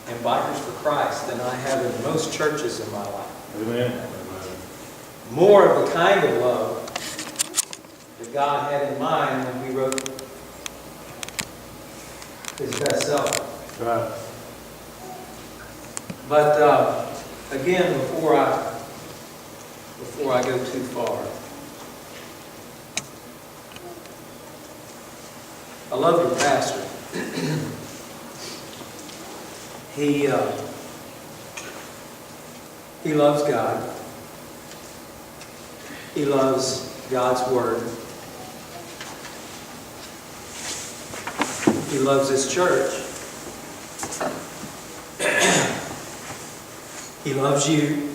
in Bikers for Christ than I have in most churches in my life. Amen. More of the kind of love that God had in mind when He wrote His bestseller. Right. But again, before I go too far, I love your pastor. He loves God. He loves God's Word. He loves His church. He loves you.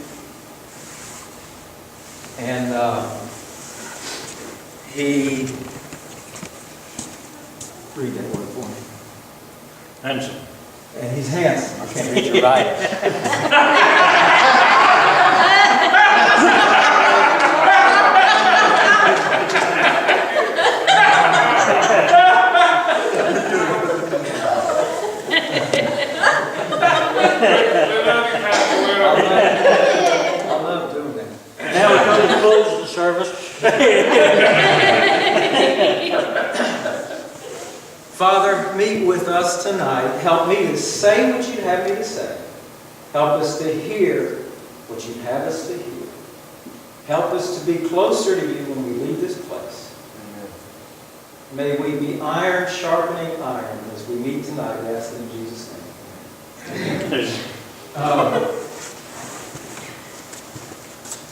And he... Read that word for me. Handsome. And he's handsome. I can't read your writing. I love doing that. Now we come to close the service. Father, meet with us tonight. Help me to say what you'd have me to say. Help us to hear what you'd have us to hear. Help us to be closer to you when we leave this place. May we be iron sharpening iron as we meet tonight. I ask it in Jesus' name.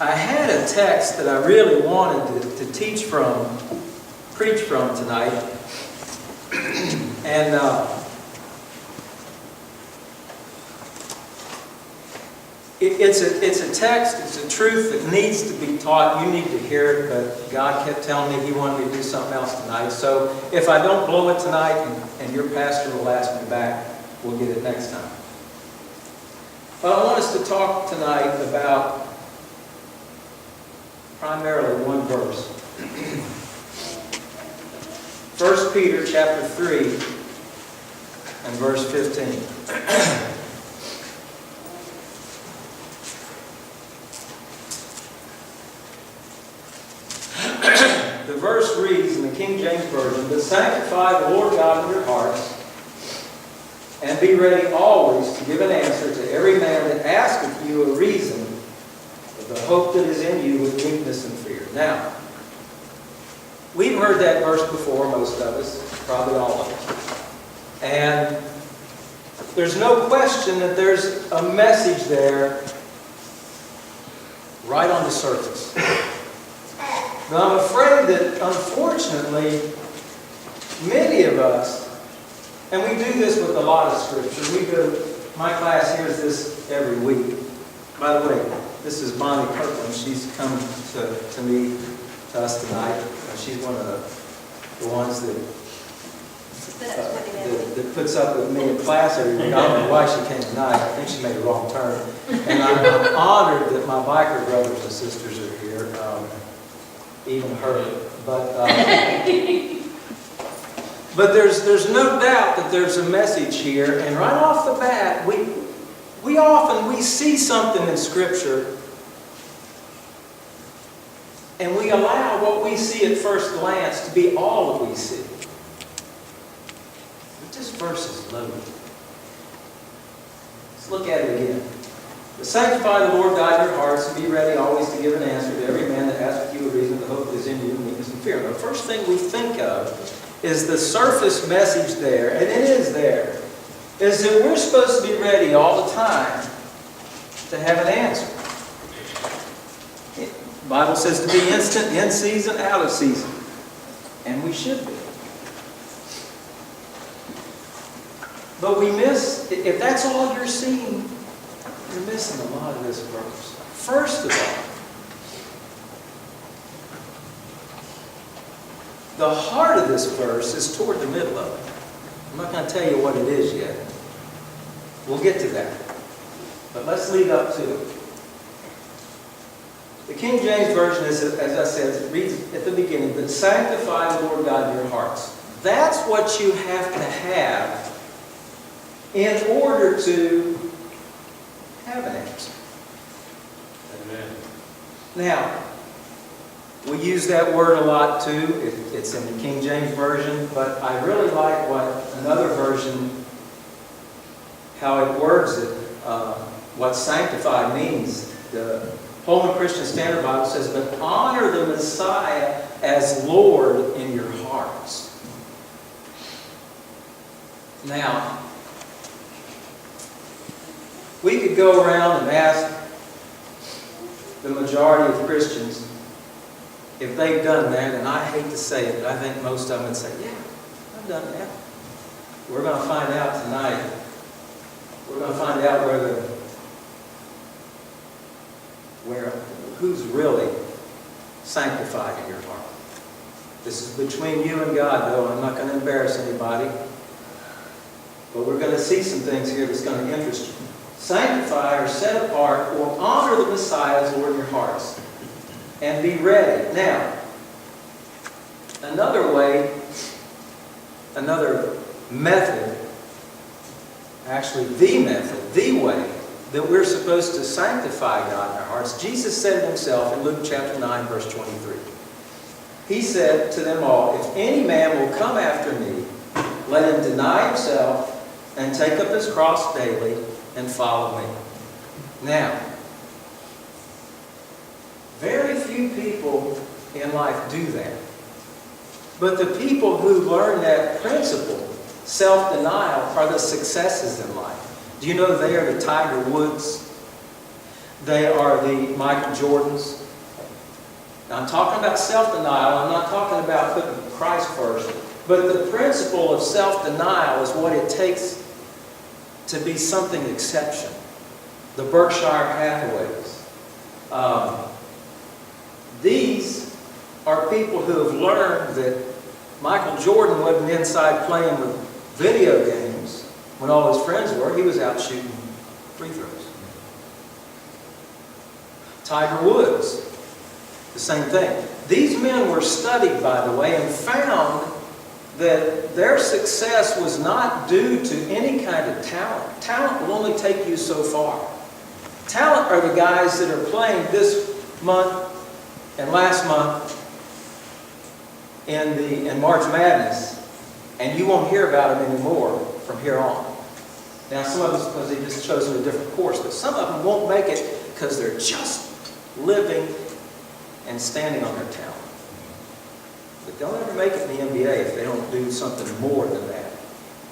I had a text that I really wanted to preach from tonight. And it's a text, it's a truth that needs to be taught. You need to hear it, but God kept telling me He wanted me to do something else tonight. So if I don't blow it tonight, and your pastor will ask me back, we'll get it next time. But I want us to talk tonight about primarily one verse. 1 Peter chapter 3 and verse 15. The verse reads in the King James Version, "But sanctify the Lord God in your hearts, and be ready always to give an answer to every man that asketh you a reason of the hope that is in you with meekness and fear." Now, we've heard that verse before, most of us, probably all of us. And there's no question that there's a message there right on the surface. But I'm afraid that, unfortunately, many of us, and we do this with a lot of Scripture. My class hears this every week. By the way, this is Bonnie Kirkland. She's come to us tonight. She's one of the ones that puts up with me in class every week. I don't know why she came tonight. I think she made a wrong turn. And I'm honored that my biker brothers and sisters are here. Even her. But there's no doubt that there's a message here. And right off the bat, we often see something in Scripture, and we allow what we see at first glance to be all that we see. But this verse is loaded. Let's look at it again. "But sanctify the Lord God in your hearts, and be ready always to give an answer to every man that asketh you a reason to hope that is in you, meekness and fear." Now, the first thing we think of is the surface message there, and it is there, is that we're supposed to be ready all the time to have an answer. The Bible says to be instant, in season, out of season. And we should be. But we miss, if that's all you're seeing, you're missing a lot of this verse. First of all, the heart of this verse is toward the middle of it. I'm not going to tell you what it is yet. We'll get to that. But let's lead up to it. The King James Version is, as I said, it reads at the beginning, "But sanctify the Lord God in your hearts." That's what you have to have in order to have an answer. Amen. Now, we use that word a lot too. It's in the King James Version, but I really like what another version, how it words it, what sanctified means. The Holman Christian Standard Bible says, but honor the Messiah as Lord in your hearts. Now, we could go around and ask the majority of Christians if they've done that, and I hate to say it, but I think most of them would say, yeah, I've done that. We're going to find out tonight. We're going to find out who's really sanctified in your heart. This is between you and God, though. I'm not going to embarrass anybody. But we're going to see some things here that's going to interest you. Sanctify or set apart or honor the Messiah as Lord in your hearts. And be ready. Now, another method, actually the method, the way that we're supposed to sanctify God in our hearts, Jesus said himself in Luke chapter 9, verse 23. He said to them all, if any man will come after me, let him deny himself and take up his cross daily and follow me. Now, very few people in life do that. But the people who learn that principle, self-denial, are the successes in life. Do you know they are the Tiger Woods? They are the Michael Jordans. Now, I'm talking about self-denial. I'm not talking about putting Christ first. But the principle of self-denial is what it takes to be something exceptional. The Berkshire Hathaways. These are people who have learned that Michael Jordan wasn't inside playing with video games when all his friends were. He was out shooting free throws. Tiger Woods, the same thing. These men were studied, by the way, and found that their success was not due to any kind of talent. Talent will only take you so far. Talent are the guys that are playing this month and last month in March Madness, and you won't hear about them anymore from here on. Now, some of us, because they've just chosen a different course, but some of them won't make it because they're just living and standing on their talent. But they'll never make it in the NBA if they don't do something more than that.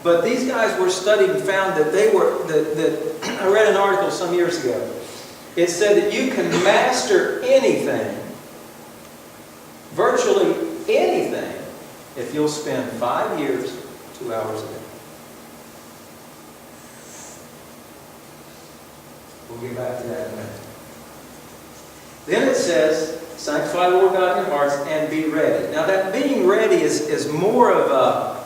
But these guys were studied and found that they were, I read an article some years ago. It said that you can master anything, virtually anything, if you'll spend 5 years, 2 hours a day. We'll get back to that in a minute. Then it says, sanctify the Lord God in your hearts and be ready. Now that being ready is more of a...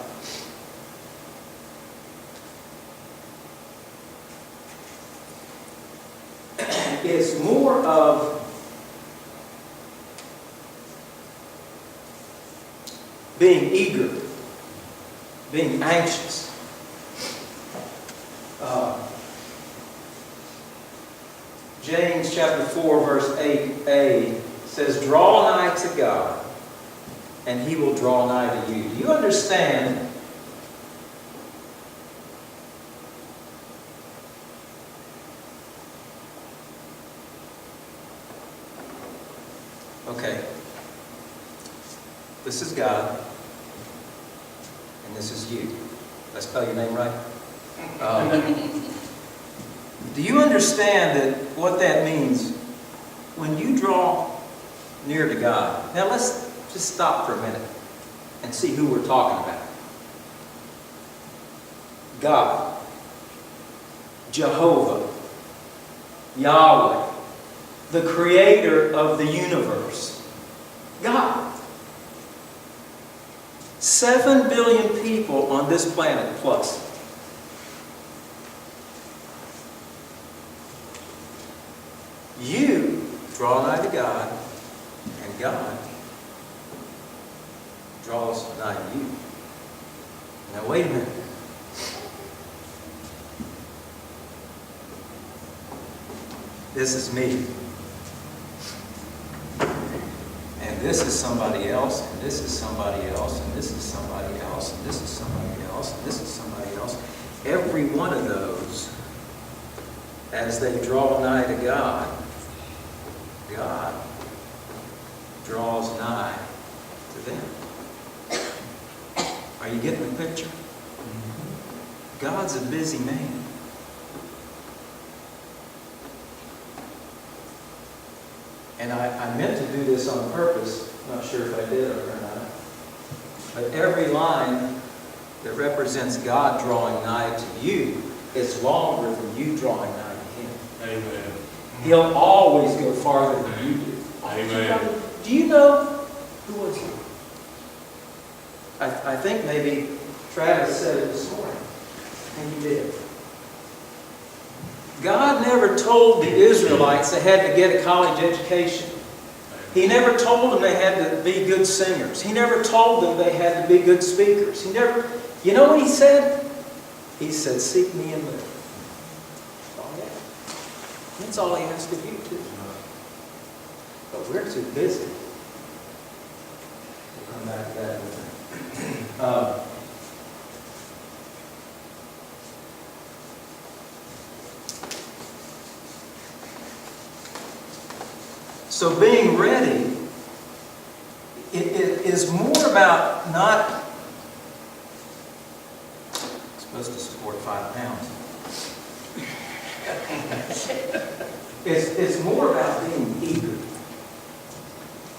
it's more of being eager, being anxious. James chapter 4, verse 8a says, draw nigh to God, and He will draw nigh to you. Do you understand? Okay. This is God, and this is you. Did I spell your name right? Do you understand that what that means when you draw near to God? Now let's just stop for a minute and see who we're talking about. God, Jehovah, Yahweh, the creator of the universe. God. 7 billion people on this planet plus. You draw nigh to God, and God draws nigh to you. Now wait a minute. This is me. And this is somebody else, and this is somebody else, and this is somebody else, and this is somebody else, and this is somebody else. Every one of those, as they draw nigh to God, God draws nigh to them. Are you getting the picture? God's a busy man. And I meant to do this on purpose. I'm not sure if I did or not. But every line that represents God drawing nigh to you is longer than you drawing nigh to Him. Amen. He'll always go farther than you do. Amen. Do you know who was he? I think maybe Travis said it this morning. I think he did. God never told the Israelites they had to get a college education. He never told them they had to be good singers. He never told them they had to be good speakers. You know what He said? He said, seek me and live. That's all He asked of you too. But we're too busy. We'll come back to that in a minute. So being ready, it is more about not supposed to support 5 pounds. It's more about being eager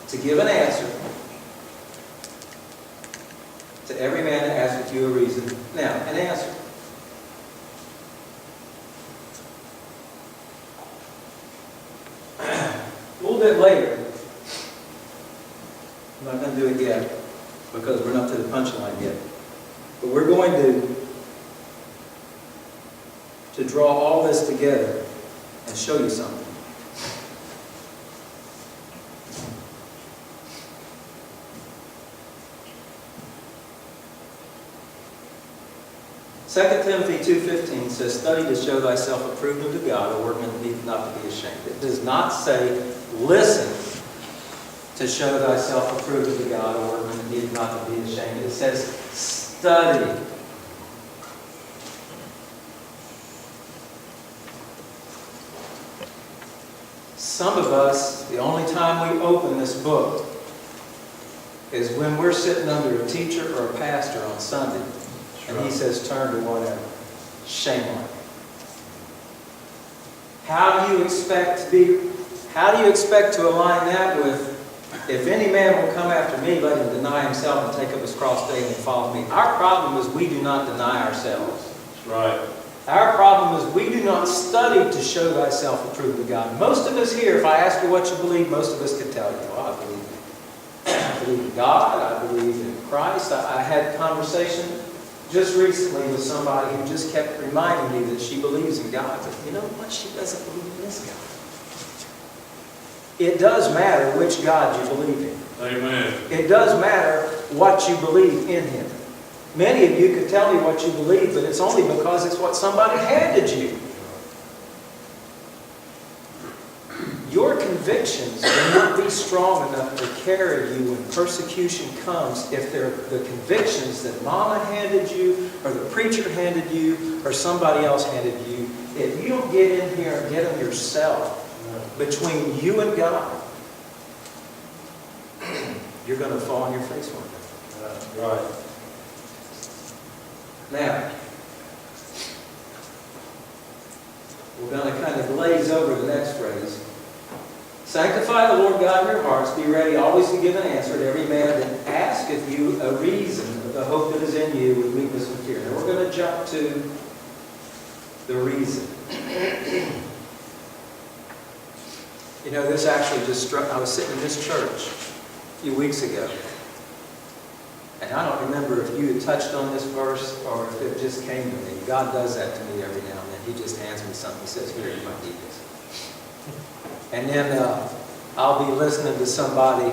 to give an answer to every man that asks you a reason. Now, an answer. A little bit later, I'm not going to do it yet because we're not to the punchline yet. But we're going to draw all this together and show you something. Second Timothy 2:15 says, study to show thyself approved unto God, a workman that needeth not to be ashamed. It does not say, listen to show thyself approved unto God, a workman that needeth not to be ashamed. It says, study. Some of us, the only time we open this book is when we're sitting under a teacher or a pastor on Sunday. And he says, turn to whatever. Shame on you. How do you expect to align that with, if any man will come after me, let him deny himself and take up his cross daily and follow me. Our problem is we do not deny ourselves. That's right. Our problem is we do not study to show thyself approved to God. Most of us here, if I ask you what you believe, most of us could tell you, well, I believe in God, I believe in Christ. I had a conversation just recently with somebody who just kept reminding me that she believes in God, but you know what? She doesn't believe in this God. It does matter which God you believe in. Amen. It does matter what you believe in Him. Many of you could tell me what you believe, but it's only because it's what somebody handed you. Your convictions will not be strong enough to carry you when persecution comes if they're the convictions that Mama handed you, or the preacher handed you, or somebody else handed you. If you don't get in here and get them yourself, between you and God, you're going to fall on your face one day. Right. Now, we're going to kind of glaze over the next phrase. Sanctify the Lord God in your hearts. Be ready always to give an answer to every man that asketh you a reason of the hope that is in you with meekness and fear. Now we're going to jump to the reason. You know, this actually just struck. I was sitting in this church a few weeks ago. And I don't remember if you had touched on this verse or if it just came to me. God does that to me every now and then. He just hands me something. He says, here, you might need this. And then I'll be listening to somebody,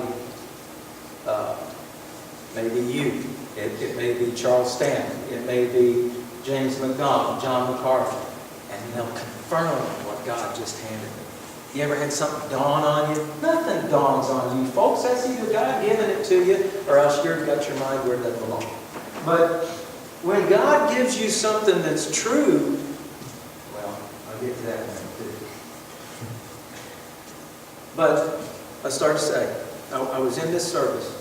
maybe you. It may be Charles Stanton. It may be James McDonald, John MacArthur. And they'll confirm what God just handed me. You ever had something dawn on you? Nothing dawns on you, folks. That's either God giving it to you, or else you've got your mind where it doesn't belong. But when God gives you something that's true, well, I'll get to that in a minute too. But I started to say, I was in this service,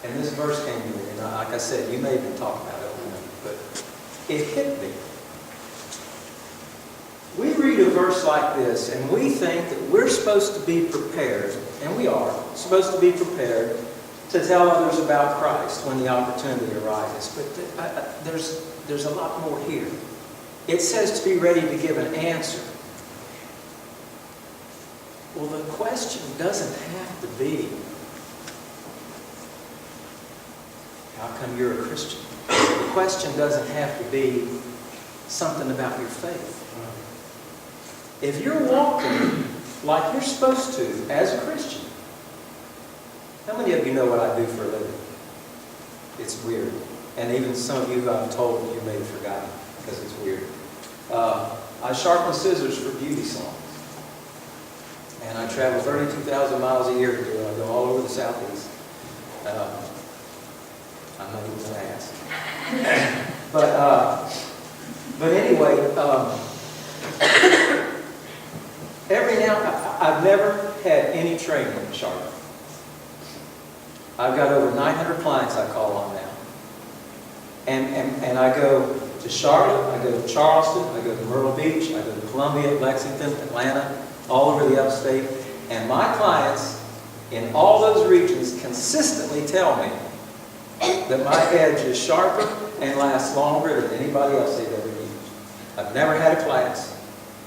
and this verse came to me, and like I said, you may have been talking about it, but it hit me. We read a verse like this, and we think that we're supposed to be prepared, and we are supposed to be prepared to tell others about Christ when the opportunity arises. But there's a lot more here. It says to be ready to give an answer. Well, the question doesn't have to be, how come you're a Christian? The question doesn't have to be something about your faith. If you're walking like you're supposed to as a Christian, how many of you know what I do for a living? It's weird. And even some of you I've told you may have forgotten because it's weird. I sharpen scissors for beauty salons. And I travel 32,000 miles a year to do it. I go all over the Southeast. I'm not even going to ask. But anyway, every now, I've never had any training in sharpening. I've got over 900 clients I call on now. And I go to Charlotte, I go to Charleston, I go to Myrtle Beach, I go to Columbia, Lexington, Atlanta, all over the upstate. And my clients in all those regions consistently tell me that my edge is sharper and lasts longer than anybody else they've ever used. I've never had a class,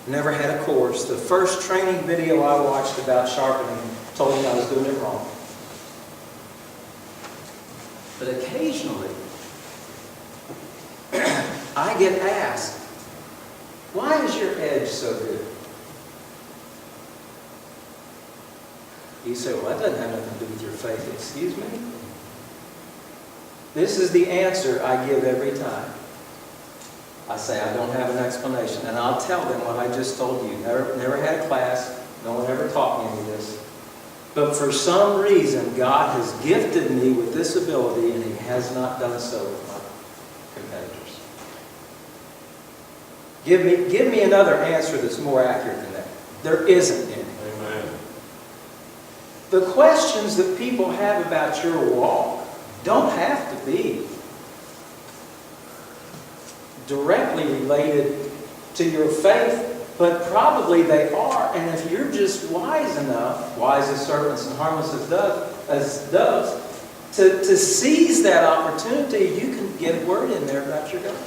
never had a course. The first training video I watched about sharpening told me I was doing it wrong. But occasionally, I get asked, why is your edge so good? You say, well, that doesn't have nothing to do with your faith. Excuse me? This is the answer I give every time. I say, I don't have an explanation. And I'll tell them what I just told you. Never had a class. No one ever taught me any of this. But for some reason, God has gifted me with this ability, and He has not done so with my competitors. Give me another answer that's more accurate than that. There isn't any. Amen. The questions that people have about your walk don't have to be directly related to your faith, but probably they are. And if you're just wise enough, wise as serpents and harmless as doves, to seize that opportunity, you can get a word in there about your God.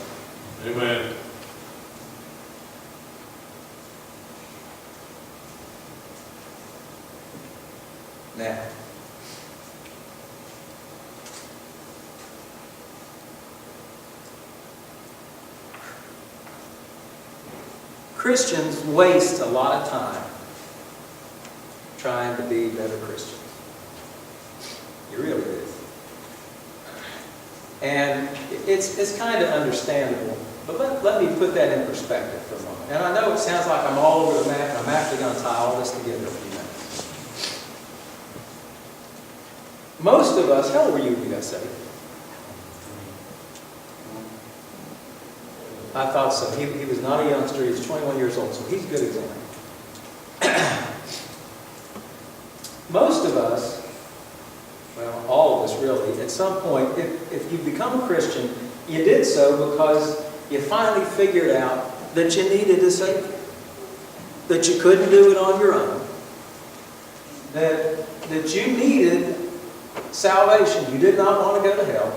Amen. Now, Christians waste a lot of time trying to be better Christians. You really do. And it's kind of understandable, but let me put that in perspective for a moment. And I know it sounds like I'm all over the map, and I'm actually going to tie all this together in a few minutes. Most of us, how old were you when you got saved? I thought so. He was not a youngster. He was 21 years old, so he's a good example. Most of us, well, all of us really, at some point, if you become a Christian, you did so because you finally figured out that you needed a Savior, that you couldn't do it on your own, that you needed salvation. You did not want to go to hell.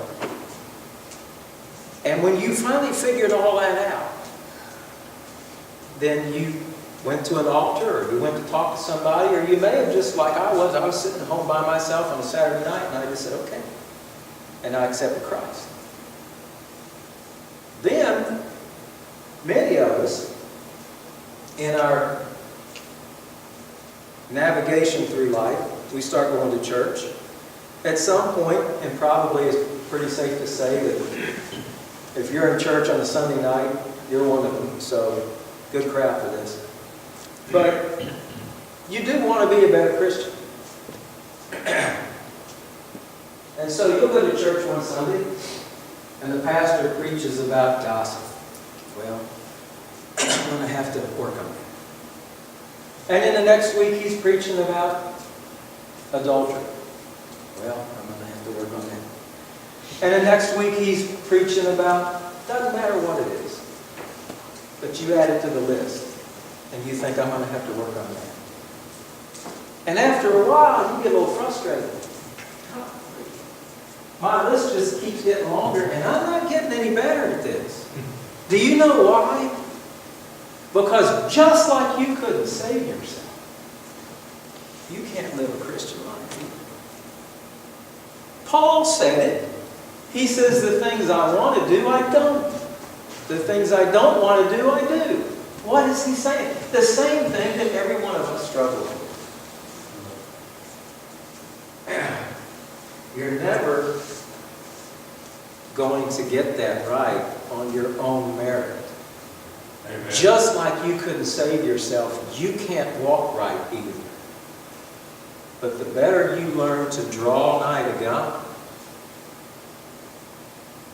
And when you finally figured all that out, then you went to an altar, or you went to talk to somebody, or you may have just, like I was sitting at home by myself on a Saturday night, and I just said, okay. And I accepted Christ. Then, many of us, in our navigation through life, we start going to church. At some point, and probably it's pretty safe to say that if you're in church on a Sunday night, you're one of them. So, good crowd for this. But You do want to be a better Christian. And so you'll go to church one Sunday, and the pastor preaches about gossip. Well, I'm going to have to work on that. And then the next week he's preaching about adultery. Well, I'm going to have to work on that. And the next week he's preaching about, doesn't matter what it is, but you add it to the list, and you think, I'm going to have to work on that. And after a while, you get a little frustrated. My list just keeps getting longer, and I'm not getting any better at this. Do you know why? Because just like you couldn't save yourself, you can't live a Christian life either. Paul said it. He says, the things I want to do, I don't. The things I don't want to do, I do. What is he saying? The same thing that every one of us struggle with. You're never going to get that right on your own merit. Amen. Just like you couldn't save yourself, you can't walk right either. But the better you learn to draw nigh to God,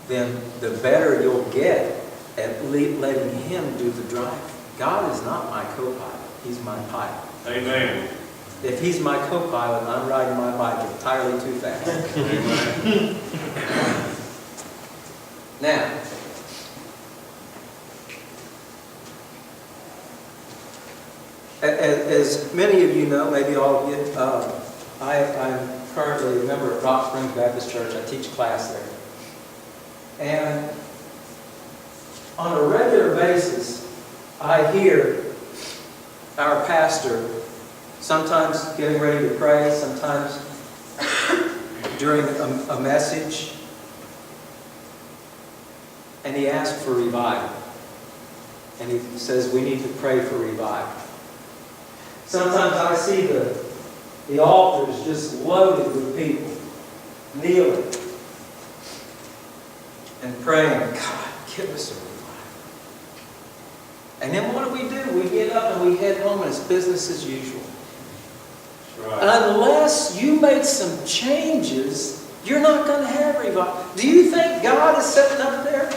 then the better you'll get at letting Him do the driving. God is not my co-pilot. He's my pilot. Amen. If He's my co-pilot, I'm riding my bike entirely too fast. Amen. Now, as many of you know, maybe all of you, I'm currently a member of Rock Springs Baptist Church. I teach class there. And on a regular basis, I hear our pastor sometimes getting ready to pray, sometimes during a message, and he asks for revival. And he says we need to pray for revival. Sometimes I see the altars just loaded with people, kneeling and praying, God, give us a revival. And then what do? We get up and we head home and it's business as usual. That's right. Unless you make some changes, you're not going to have revival. Do you think God is sitting up there?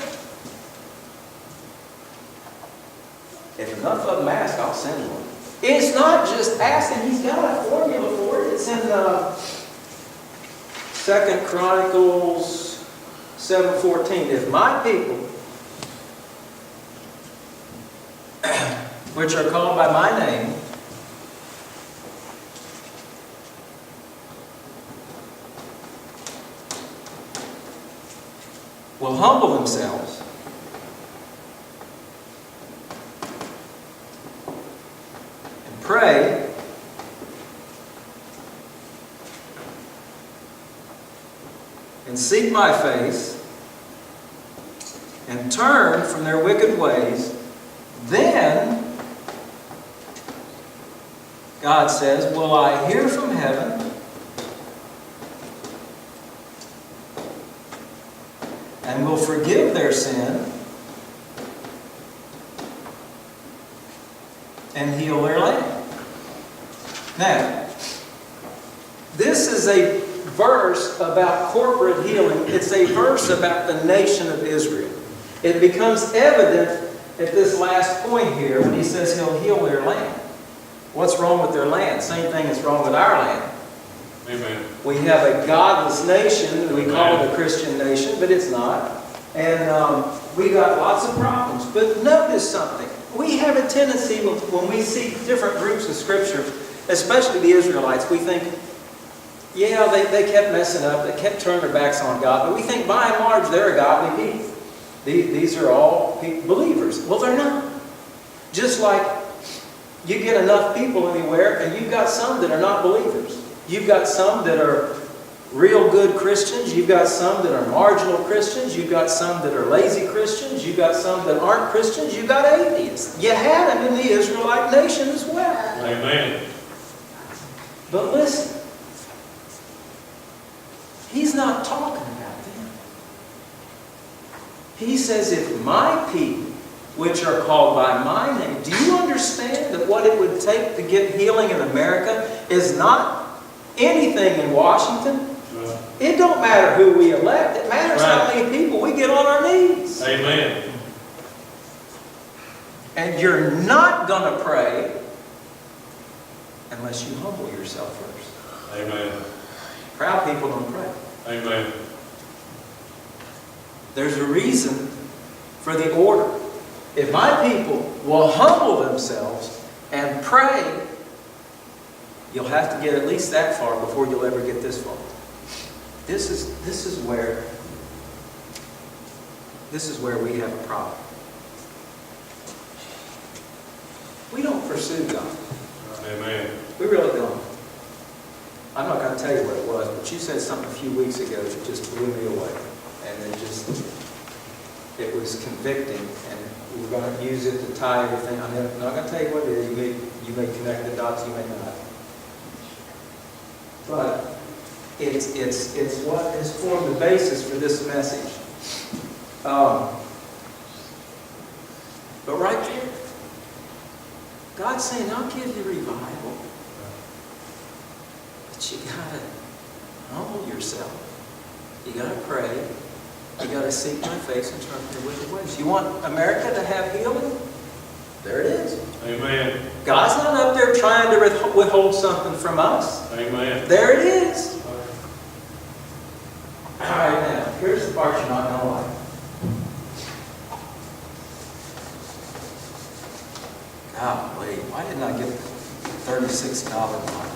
If enough of them ask, I'll send one. It's not just asking. He's got a formula for it. It's in 2 Chronicles 7:14. If my people, which are called by my name, will humble themselves and pray and seek my face and turn from their wicked ways, then God says, will I hear from heaven and will forgive their sin and heal their land. Now, this is a verse about corporate healing. It's a verse about the nation of Israel. It becomes evident at this last point here when he says he'll heal their land. What's wrong with their land? Same thing is wrong with our land. Amen. We have a godless nation. We call it a Christian nation, but it's not. And we got lots of problems. But notice something. We have a tendency when we see different groups in Scripture, especially the Israelites, we think, yeah, they kept messing up. They kept turning their backs on God. But we think by and large they're a godly people. These are all believers. Well, they're not. Just like you get enough people anywhere and you've got some that are not believers. You've got some that are real good Christians. You've got some that are marginal Christians. You've got some that are lazy Christians. You've got some that aren't Christians. You've got atheists. You had them in the Israelite nation as well. Amen. But listen, he's not talking about them. He says, if my people, which are called by my name, do you understand the that what it would take to get healing in America is not anything in Washington. Right. It don't matter who we elect. It matters how Right. many people we get on our knees. Amen. And you're not going to pray unless you humble yourself first. Amen. Proud people don't pray. Amen. There's a reason for the order. If my people will humble themselves and pray, you'll have to get at least that far before you'll ever get this far. This is where we have a problem. We don't pursue God. Amen. We really don't. I'm not going to tell you what it was, but you said something a few weeks ago that just blew me away. And it was convicting, and we're going to use it to tie everything. I'm not going to tell you what it is. You may connect the dots, you may not. But it's what has formed the basis for this message. But right there, God's saying, I'll give you revival. But you gotta humble yourself. You gotta pray. You gotta seek my face and turn from your wicked ways. You want America to have healing? There it is. Amen. God's not up there trying to withhold something from us. Amen. There it is. All right, now, here's the part you're not gonna like. Golly, why didn't I get the $36 one?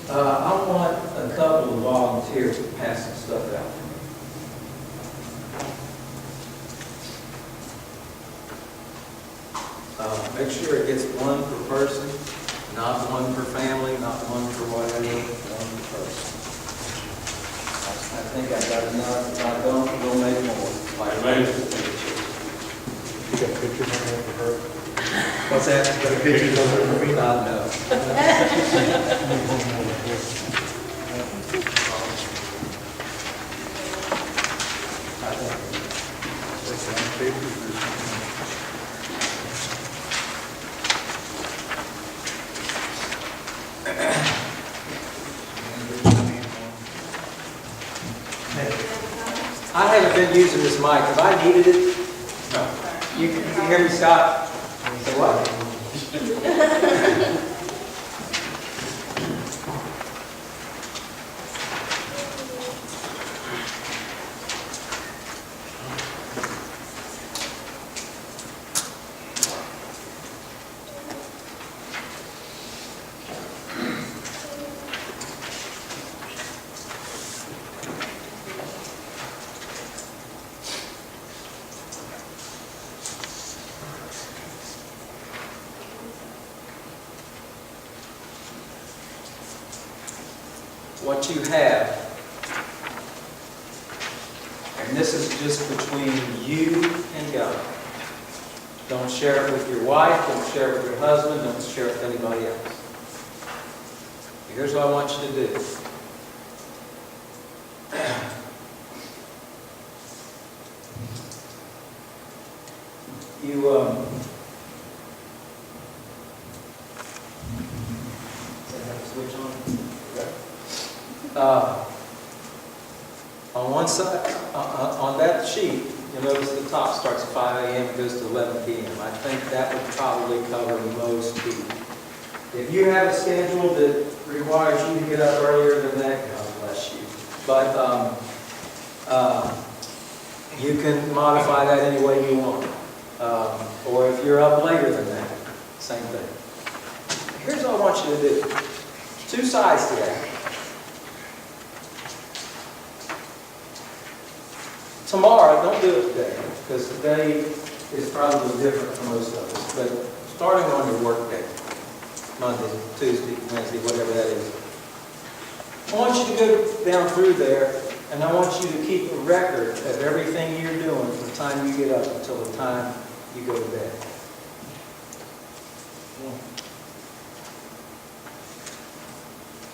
I want a couple of volunteers to pass some stuff out. Make sure it gets one per person, not one per family, not one for whatever, one per person. I think I got enough. If I don't, we'll make more. Amen. You got pictures on there for her? What's that? You got pictures on there for me? God, no. I haven't been using this mic. Have I needed it? No. You hear me, Scott? Say what? What you have, and this is just between you and God. Don't share it with your wife, don't share it with your husband, don't share it with anybody else. Here's what I want you to do. Does that have a switch on? On one side, on that sheet, you'll notice the top starts at 5 a.m. and goes to 11 p.m. I think that would probably cover most people. If you have a schedule that requires you to get up earlier than that, God bless you. But you can modify that any way you want. Or if you're up later than that, same thing. Here's what I want you to do. Two sides to that. Tomorrow, don't do it today, because today is probably different for most of us. But starting on your work day, Monday, Tuesday, Wednesday, whatever that is, I want you to go down through there, and I want you to keep a record of everything you're doing from the time you get up until the time you go to bed.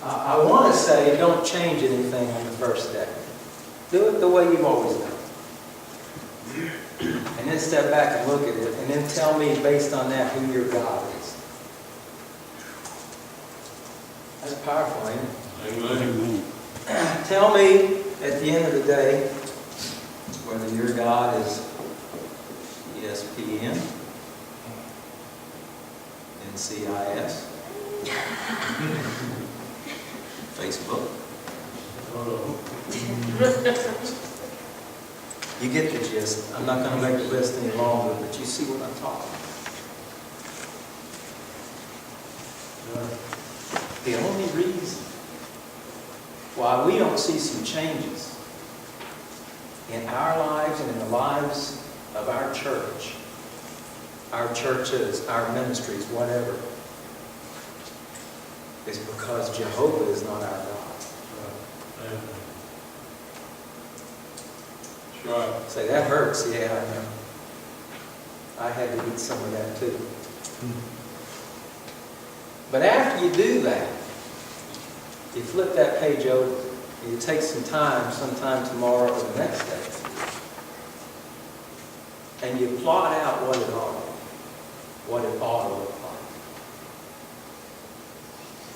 I want to say don't change anything on the first day. Do it the way you've always done. And then step back and look at it, and then tell me based on that who your God is. That's powerful, ain't it? Amen. Tell me at the end of the day whether your God is ESPN, NCIS, Facebook. You get the gist. I'm not going to make the list any longer, but you see what I'm talking about. The only reason why we don't see some changes in our lives and in the lives of our church, our churches, our ministries, whatever, is because Jehovah is not our God. That's right. Say, that hurts. Yeah, I know. I had to eat some of that too. But after you do that, you flip that page over, and you take some time, sometime tomorrow or the next day, and you plot out what it ought to look like.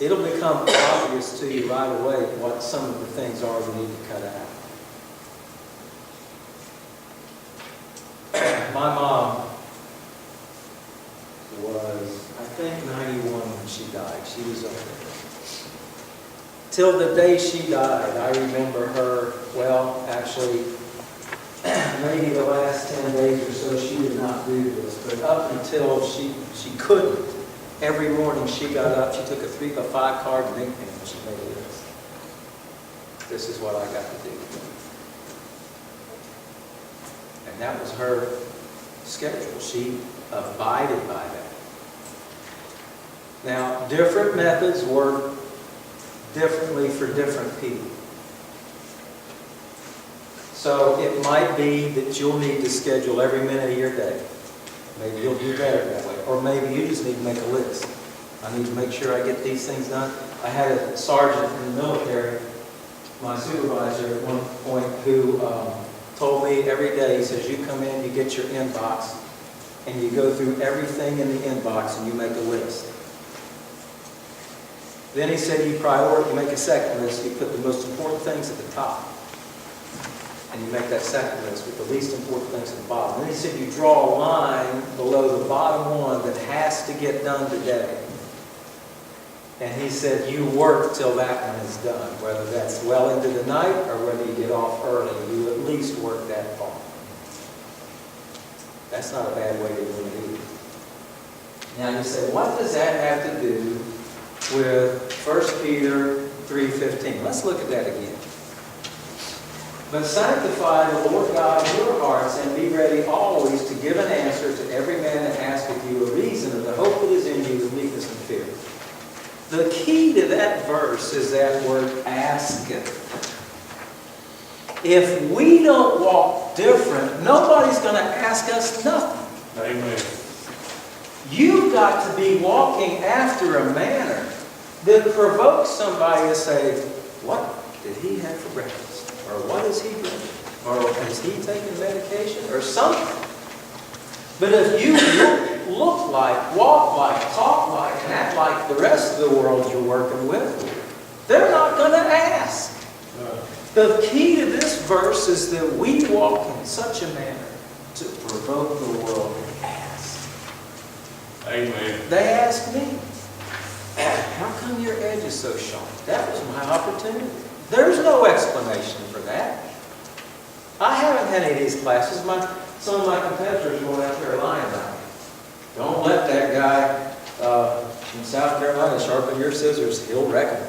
It'll become obvious to you right away what some of the things are we need to cut out. My mom was, I think, 91 when she died. She was up there. Till the day she died, I remember her, well, actually, maybe the last 10 days or so, she did not do this. But up until she couldn't, every morning she got up, she took a 5-card ink pen and she made a list. This is what I got to do. And that was her schedule. She abided by that. Now, different methods work differently for different people. So it might be that you'll need to schedule every minute of your day. Maybe you'll do better that way. Or maybe you just need to make a list. I need to make sure I get these things done. I had a sergeant in the military, my supervisor at one point, who told me every day, he says, you come in, you get your inbox, and you go through everything in the inbox and you make a list. Then he said you make a second list, you put the most important things at the top. And you make that second list with the least important things at the bottom. Then he said you draw a line below the bottom one that has to get done today. And he said you work till that one is done. Whether that's well into the night or whether you get off early, you at least work that far. That's not a bad way to do it either. Now you say, what does that have to do with 1 Peter 3:15? Let's look at that again. But sanctify the Lord God in your hearts, and be ready always to give an answer to every man that asketh you a reason of the hope that is in you with meekness and fear. The key to that verse is that word asketh. If we don't walk different, nobody's going to ask us nothing. Amen. You've got to be walking after a manner that provokes somebody to say, what did he have for breakfast? Or what is he drinking? Or is he taking medication? Or something. But if you look like, walk like, talk like, and act like the rest of the world you're working with, they're not going to ask. The key to this verse is that we walk in such a manner to provoke the world to ask. Amen. They ask me, how come your edge is so sharp? That was my opportunity. There's no explanation for that. I haven't had any of these classes. Some of my competitors going out there lying about it. Don't let that guy from South Carolina sharpen your scissors. He'll wreck them.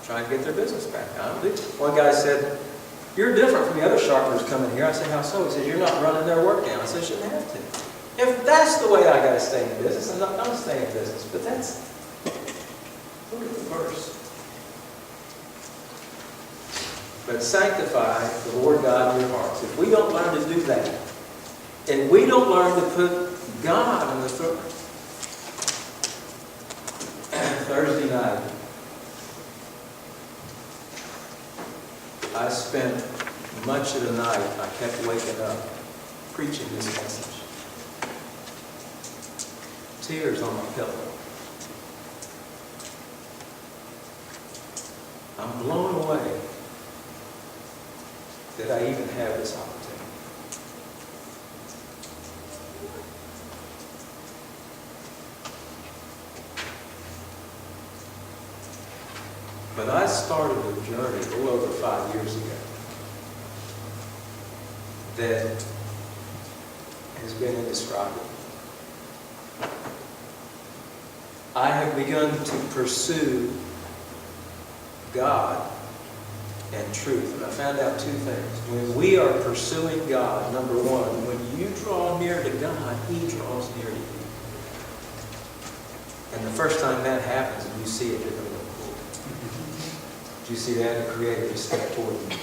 Trying to get their business back. I don't do it. One guy said, you're different from the other sharpeners coming here. I said, how so? He said, you're not running their work down. I said, shouldn't have to. If that's the way I got to stay in business, I'm not going to stay in business. But that's, look at the verse. But sanctify the Lord God in your hearts. If we don't learn to do that, and we don't learn to put God in the throne. Thursday night, I spent much of the night, I kept waking up preaching this message. Tears on my pillow. I'm blown away that I even have this opportunity. But I started a journey a little over 5 years ago that has been indescribable. I have begun to pursue God and truth. And I found out two things. When we are pursuing God, number one, when you draw near to God, He draws near to you. And the first time that happens and you see it, you're going to go, cool. Do you see that? The Creator is stepped toward you.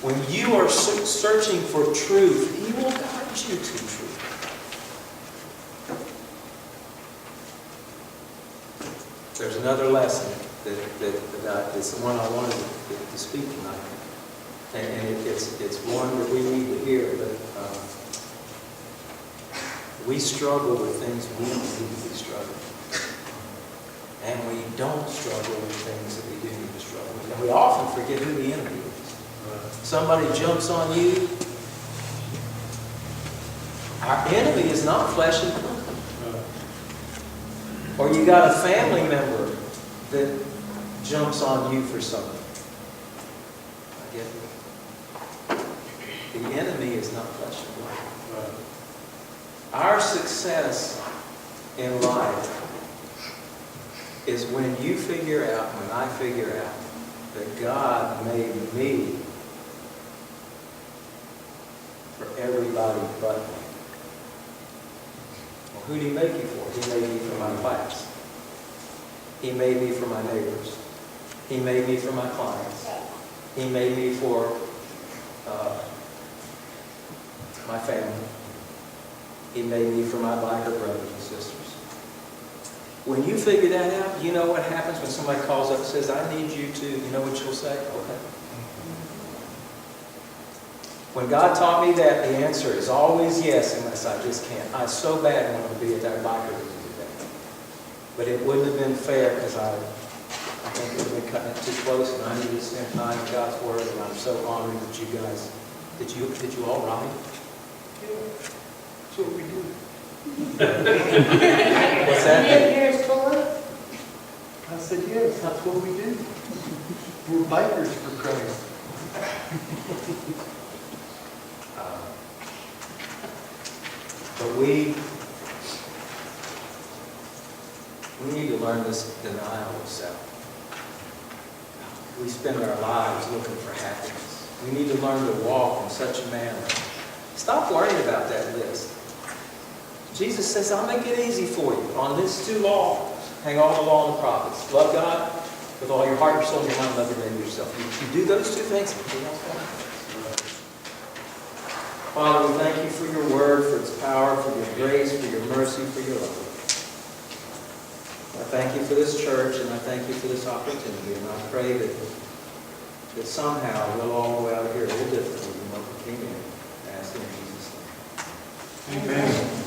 When you are searching for truth, He will guide you to truth. There's another lesson it's the one I wanted to speak tonight. And it's one that we need to hear. But we struggle with things we don't need to be struggling. And we don't struggle with things that we do need to struggle with. And we often forget who the enemy is. Somebody jumps on you. Our enemy is not flesh and blood. Or you got a family member that jumps on you for something. I get it. The enemy is not flesh and blood. Our success in life is when you figure out, when I figure out, that God made me for everybody but me. Well, who did He make you for? He made me for my class. He made me for my neighbors. He made me for my clients. He made me for my family. He made me for my biker brothers and sisters. When you figure that out, you know what happens when somebody calls up and says, I need you to, you know what you'll say? Okay. When God taught me that, the answer is always yes, unless I just can't. I so bad want to be at that biker meeting today. But it wouldn't have been fair because I think it would have been cutting it too close, and I needed to spend time in God's Word, and I'm so honored that you guys, did you all ride? Yeah, that's what we do. What's that? I said, yes, that's what we do. We're bikers for Christ. But we need to learn this denial of self. We spend our lives looking for happiness. We need to learn to walk in such a manner. Stop worrying about that list. Jesus says, I'll make it easy for you. On these two laws, hang all the law and the prophets. Love God with all your heart, your soul, and your mind. Love your neighbor yourself. You do those two things, everything else will happen. Father, we thank you for your word, for its power, for your grace, for your mercy, for your love. I thank you for this church, and I thank you for this opportunity. And I pray that somehow we'll all go out of here a little differently than what we came in. I ask in Jesus' name. Amen.